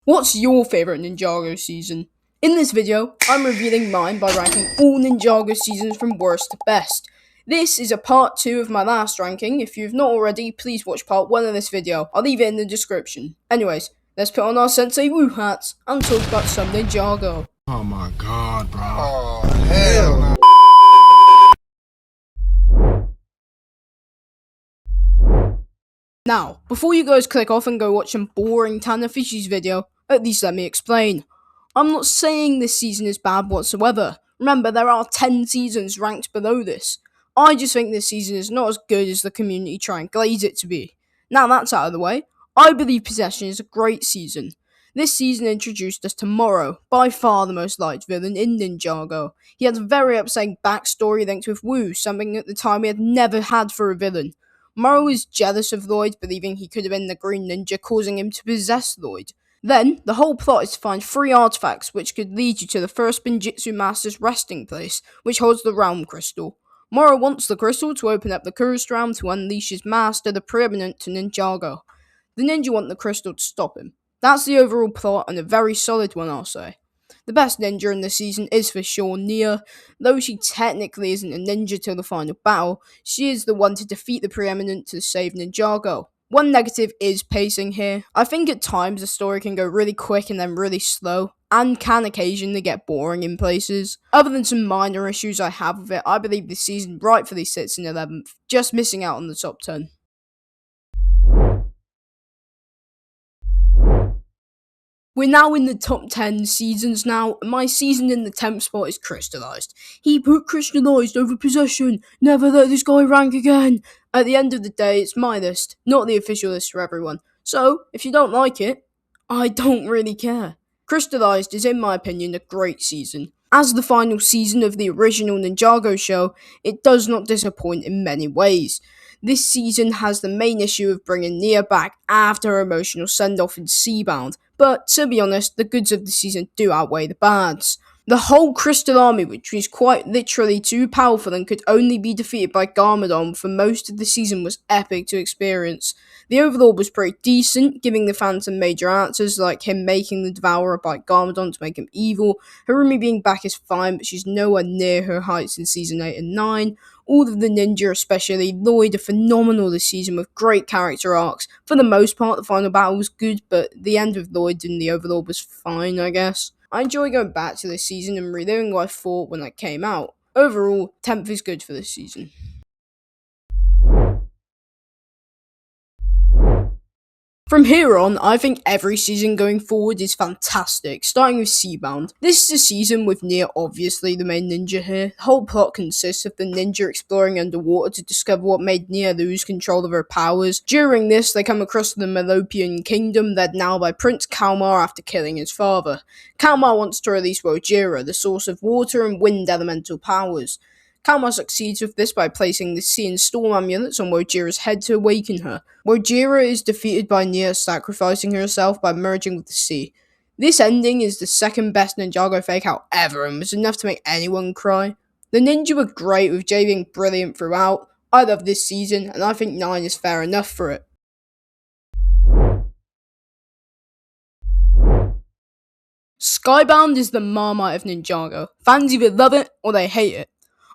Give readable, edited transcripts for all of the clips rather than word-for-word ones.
What's your favourite Ninjago season? In this video, I'm revealing mine by ranking all Ninjago seasons from worst to best. This is a part 2 of my last ranking. If you've not already, please watch part 1 of this video. I'll leave it in the description. Anyways, let's put on our Sensei Wu hats and talk about some Ninjago. Oh my god, bro. Oh, hell no. Now, before you guys click off and go watch some boring Tanafishi's video, at least let me explain. I'm not saying this season is bad whatsoever. Remember, there are 10 seasons ranked below this. I just think this season is not as good as the community try and glaze it to be. Now that's out of the way, I believe Possession is a great season. This season introduced us to Moro, by far the most liked villain in Ninjago. He had a very upsetting backstory linked with Wu, something at the time we had never had for a villain. Moro is jealous of Lloyd, believing he could have been the Green Ninja, causing him to possess Lloyd. Then, the whole plot is to find 3 artifacts which could lead you to the first Binjitsu Master's resting place, which holds the Realm Crystal. Moro wants the crystal to open up the Cursed Realm to unleash his master, the preeminent to Ninjago. The ninja want the crystal to stop him. That's the overall plot, and a very solid one, I'll say. The best ninja in this season is for sure Nia. Though she technically isn't a ninja till the final battle, she is the one to defeat the preeminent to save Ninjago. One negative is pacing here. I think at times the story can go really quick and then really slow, and can occasionally get boring in places. Other than some minor issues I have with it, I believe this season rightfully sits in 11th, just missing out on the top 10. We're now in the top 10 seasons now. My season in the 10th spot is Crystallized. He put Crystallized over Possession. Never let this guy rank again. At the end of the day, it's my list, not the official list for everyone. So, if you don't like it, I don't really care. Crystallized is, in my opinion, a great season. As the final season of the original Ninjago show, it does not disappoint in many ways. This season has the main issue of bringing Nia back after her emotional send-off in Seabound, but to be honest, the goods of the season do outweigh the bads. The whole Crystal Army, which was quite literally too powerful and could only be defeated by Garmadon for most of the season, was epic to experience. The Overlord was pretty decent, giving the fans some major answers, like him making the Devourer bite Garmadon to make him evil. Harumi being back is fine, but she's nowhere near her heights in Season 8 and 9. All of the ninja, especially Lloyd, are phenomenal this season with great character arcs. For the most part, the final battle was good, but the end with Lloyd and the Overlord was fine, I guess. I enjoy going back to this season and reliving what I thought when it came out. Overall, 10th is good for this season. From here on, I think every season going forward is fantastic, starting with Seabound. This is a season with Nia obviously the main ninja here. The whole plot consists of the ninja exploring underwater to discover what made Nia lose control of her powers. During this, they come across the Melopian Kingdom, led now by Prince Kalmar after killing his father. Kalmar wants to release Wojira, the source of water and wind elemental powers. Kalmar succeeds with this by placing the Sea and Storm amulets on Wojira's head to awaken her. Wojira is defeated by Nia sacrificing herself by merging with the sea. This ending is the second best Ninjago fake out ever and was enough to make anyone cry. The ninja were great, with Jay being brilliant throughout. I love this season, and I think 9 is fair enough for it. Skybound is the Marmite of Ninjago. Fans either love it or they hate it.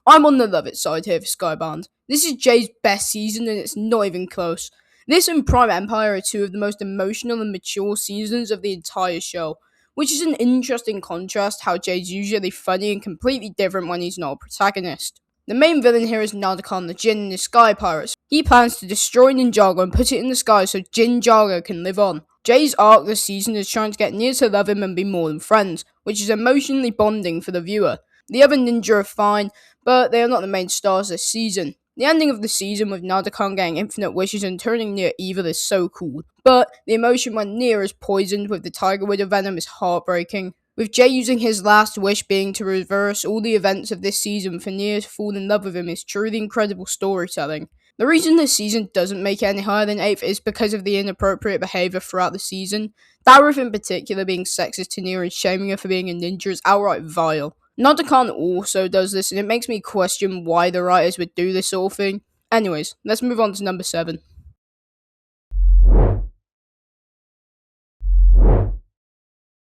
I'm on the love it side here for Skybound. This is Jay's best season and it's not even close. This and Prime Empire are 2 of the most emotional and mature seasons of the entire show, which is an interesting contrast how Jay's usually funny and completely different when he's not a protagonist. The main villain here is Nadakon the Jin and his Sky Pirates. He plans to destroy Ninjago and put it in the sky so Jinjago can live on. Jay's arc this season is trying to get Nia to love him and be more than friends, which is emotionally bonding for the viewer. The other ninja are fine, but they are not the main stars this season. The ending of the season with Nadakon getting infinite wishes and turning Nia evil is so cool, but the emotion when Nia is poisoned with the Tiger Widow venom is heartbreaking. With Jay using his last wish being to reverse all the events of this season for Nia to fall in love with him is truly incredible storytelling. The reason this season doesn't make it any higher than 8th is because of the inappropriate behaviour throughout the season. Dareth in particular being sexist to Nia and shaming her for being a ninja is outright vile. Nadakon also does this, and it makes me question why the writers would do this sort of thing. Anyways, let's move on to number 7.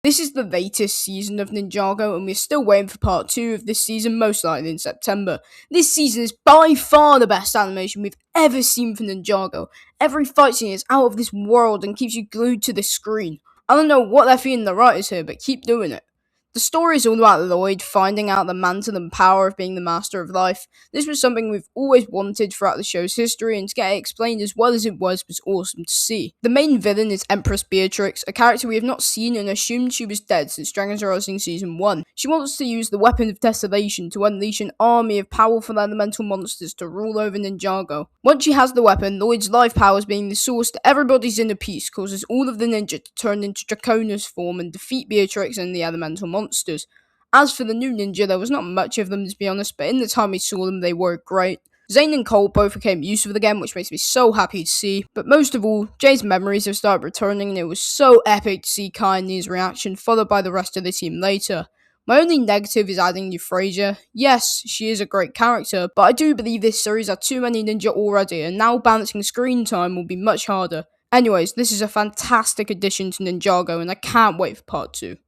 This is the latest season of Ninjago, and we're still waiting for part 2 of this season, most likely in September. This season is by far the best animation we've ever seen for Ninjago. Every fight scene is out of this world and keeps you glued to the screen. I don't know what they're feeding the writers here, but keep doing it. The story is all about Lloyd finding out the mantle and power of being the master of life. This was something we've always wanted throughout the show's history, and to get it explained as well as it was awesome to see. The main villain is Empress Beatrix, a character we have not seen and assumed she was dead since Dragons Rising Season 1. She wants to use the Weapon of Desolation to unleash an army of powerful elemental monsters to rule over Ninjago. Once she has the weapon, Lloyd's life powers being the source to everybody's inner peace causes all of the ninja to turn into Dracona's form and defeat Beatrix and the elemental monsters. As for the new ninja, there was not much of them to be honest, but in the time we saw them, they were great. Zane and Cole both became useful again, which makes me so happy to see. But most of all, Jay's memories have started returning, and it was so epic to see Kai and Lee's reaction, followed by the rest of the team later. My only negative is adding Euphrasia. Yes, she is a great character, but I do believe this series had too many ninja already, and now balancing screen time will be much harder. Anyways, this is a fantastic addition to Ninjago, and I can't wait for part 2.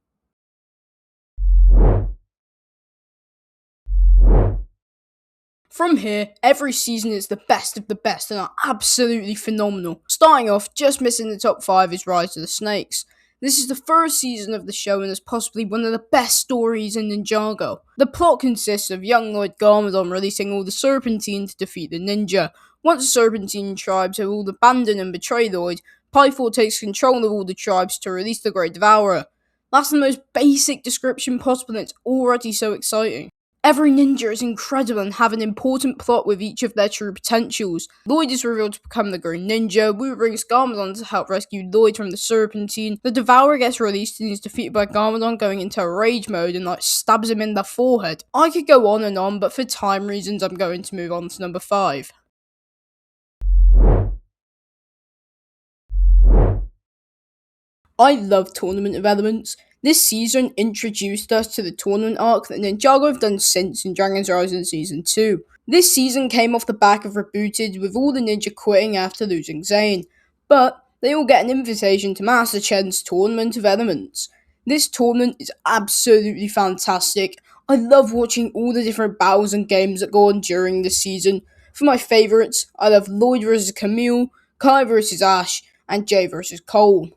From here, every season is the best of the best and are absolutely phenomenal. Starting off, just missing the top 5 is Rise of the Snakes. This is the first season of the show and is possibly one of the best stories in Ninjago. The plot consists of young Lord Garmadon releasing all the Serpentine to defeat the ninja. Once the Serpentine tribes have all abandoned and betrayed Lloyd, Pythor takes control of all the tribes to release the Great Devourer. That's the most basic description possible and it's already so exciting. Every ninja is incredible and have an important plot with each of their true potentials. Lloyd is revealed to become the Green Ninja, Wu brings Garmadon to help rescue Lloyd from the Serpentine, the Devourer gets released and is defeated by Garmadon going into rage mode and stabs him in the forehead. I could go on and on, but for time reasons I'm going to move on to number 5. I love tournament of elements. This season introduced us to the tournament arc that Ninjago have done since in Dragons Rising Season 2. This season came off the back of Rebooted with all the ninja quitting after losing Zane, but they all get an invitation to Master Chen's Tournament of Elements. This tournament is absolutely fantastic. I love watching all the different battles and games that go on during this season. For my favourites, I love Lloyd vs Camille, Kai vs Ash, and Jay vs Cole.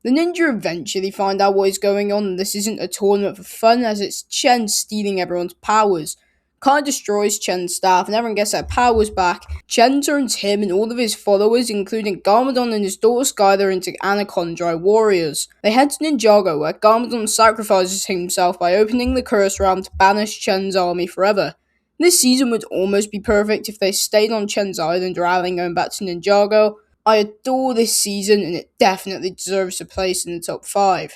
The ninja eventually find out what is going on and this isn't a tournament for fun as it's Chen stealing everyone's powers. Kai destroys Chen's staff and everyone gets their powers back. Chen turns him and all of his followers, including Garmadon and his daughter Skylar, into Anacondri warriors. They head to Ninjago where Garmadon sacrifices himself by opening the curse realm to banish Chen's army forever. This season would almost be perfect if they stayed on Chen's island rather than going back to Ninjago. I adore this season and it definitely deserves a place in the top 5.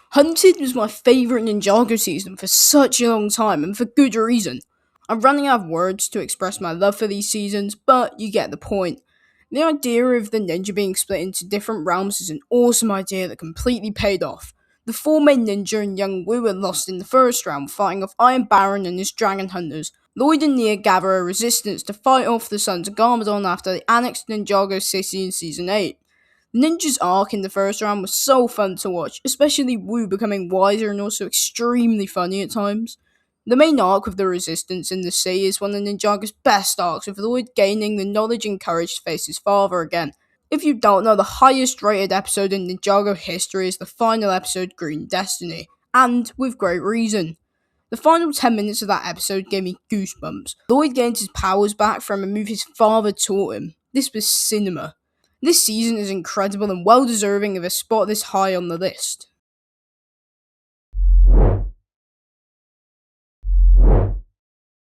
Hunted was my favourite Ninjago season for such a long time and for good reason. I'm running out of words to express my love for these seasons, but you get the point. The idea of the ninja being split into different realms is an awesome idea that completely paid off. The 4 main ninja and young Wu were lost in the first round, fighting off Iron Baron and his dragon hunters. Lloyd and Nia gather a resistance to fight off the Sons of Garmadon after they annexed Ninjago City in Season 8. Ninja's arc in the first round was so fun to watch, especially Wu becoming wiser and also extremely funny at times. The main arc of the Resistance in the sea is one of Ninjago's best arcs, with Lloyd gaining the knowledge and courage to face his father again. If you don't know, the highest rated episode in Ninjago history is the final episode, Green Destiny, and with great reason. The final 10 minutes of that episode gave me goosebumps. Lloyd gained his powers back from a move his father taught him. This was cinema. This season is incredible and well deserving of a spot this high on the list.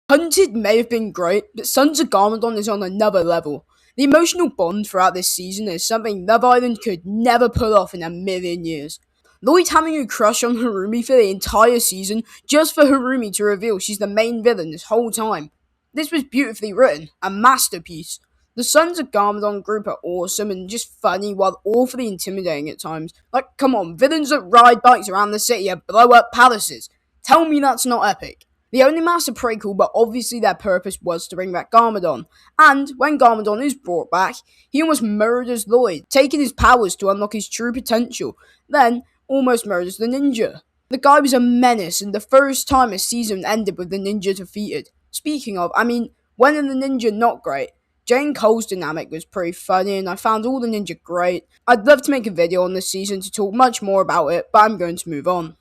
Hunted may have been great, but Sons of Garmadon is on another level. The emotional bond throughout this season is something Love Island could never pull off in a million years. Lloyd having a crush on Harumi for the entire season, just for Harumi to reveal she's the main villain this whole time. This was beautifully written, a masterpiece. The Sons of Garmadon group are awesome and just funny while awfully intimidating at times. Like, come on, villains that ride bikes around the city and blow up palaces. Tell me that's not epic. The only masks are pretty cool, but obviously their purpose was to bring back Garmadon. And when Garmadon is brought back, he almost murders Lloyd, taking his powers to unlock his true potential, then almost murders the ninja. The guy was a menace, and the first time a season ended with the ninja defeated. Speaking of, when in the ninja not great, Jane Cole's dynamic was pretty funny, and I found all the ninja great. I'd love to make a video on this season to talk much more about it, but I'm going to move on.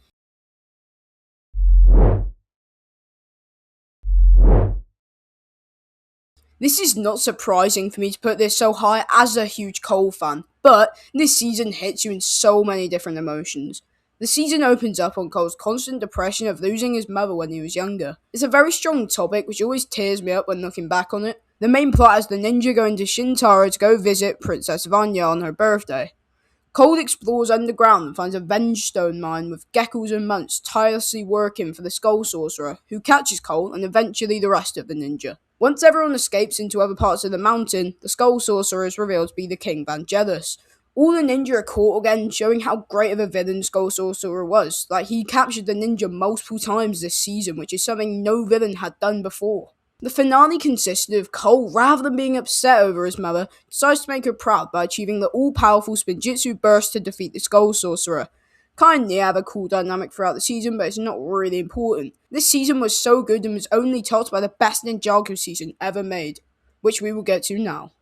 This is not surprising for me to put this so high as a huge Cole fan, but this season hits you in so many different emotions. The season opens up on Cole's constant depression of losing his mother when he was younger. It's a very strong topic which always tears me up when looking back on it. The main plot is the ninja going to Shintaro to go visit Princess Vanya on her birthday. Cole explores underground and finds a Venge Stone mine with geckos and monks tirelessly working for the Skull Sorcerer, who catches Cole and eventually the rest of the ninja. Once everyone escapes into other parts of the mountain, the Skull Sorcerer is revealed to be the King Vangelis. All the ninja are caught again, showing how great of a villain Skull Sorcerer was. Like, he captured the ninja multiple times this season, which is something no villain had done before. The finale consisted of Cole, rather than being upset over his mother, decides to make her proud by achieving the all-powerful Spinjitzu burst to defeat the Skull Sorcerer. Kinda have a cool dynamic throughout the season, but it's not really important. This season was so good and was only topped by the best Ninjago season ever made, which we will get to now.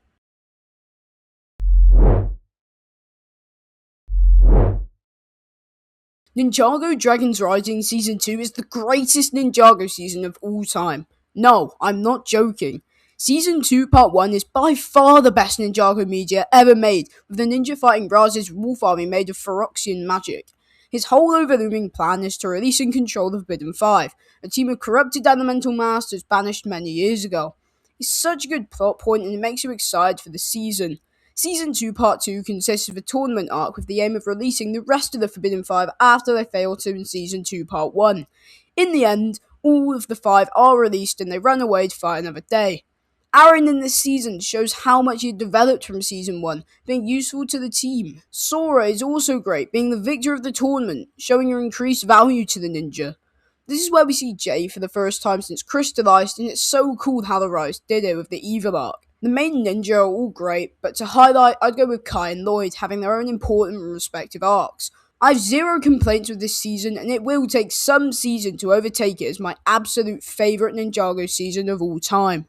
Ninjago Dragon's Rising Season 2 is the greatest Ninjago season of all time. No, I'm not joking. Season 2 Part 1 is by far the best Ninjago media ever made, with the ninja fighting Raz's wolf army made of Feroxian magic. His whole overlooming plan is to release and control the Forbidden Five, a team of corrupted elemental masters banished many years ago. It's such a good plot point and it makes you excited for the season. Season 2 Part 2 consists of a tournament arc with the aim of releasing the rest of the Forbidden Five after they failed to in Season 2 Part 1. In the end, all of the five are released and they run away to fight another day. Aaron in this season shows how much he developed from Season 1, being useful to the team. Sora is also great, being the victor of the tournament, showing her increased value to the ninja. This is where we see Jay for the first time since Crystallized, and it's so cool how the writers did it with the evil arc. The main ninja are all great, but to highlight, I'd go with Kai and Lloyd having their own important and respective arcs. I have zero complaints with this season, and it will take some season to overtake it as my absolute favourite Ninjago season of all time.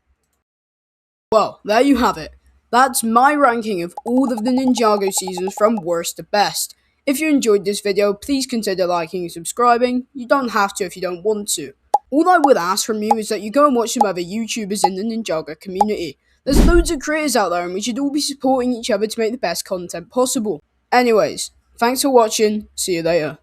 Well, there you have it. That's my ranking of all of the Ninjago seasons from worst to best. If you enjoyed this video, please consider liking and subscribing. You don't have to if you don't want to. All I would ask from you is that you go and watch some other YouTubers in the Ninjago community. There's loads of creators out there and we should all be supporting each other to make the best content possible. Anyways, thanks for watching, see you later.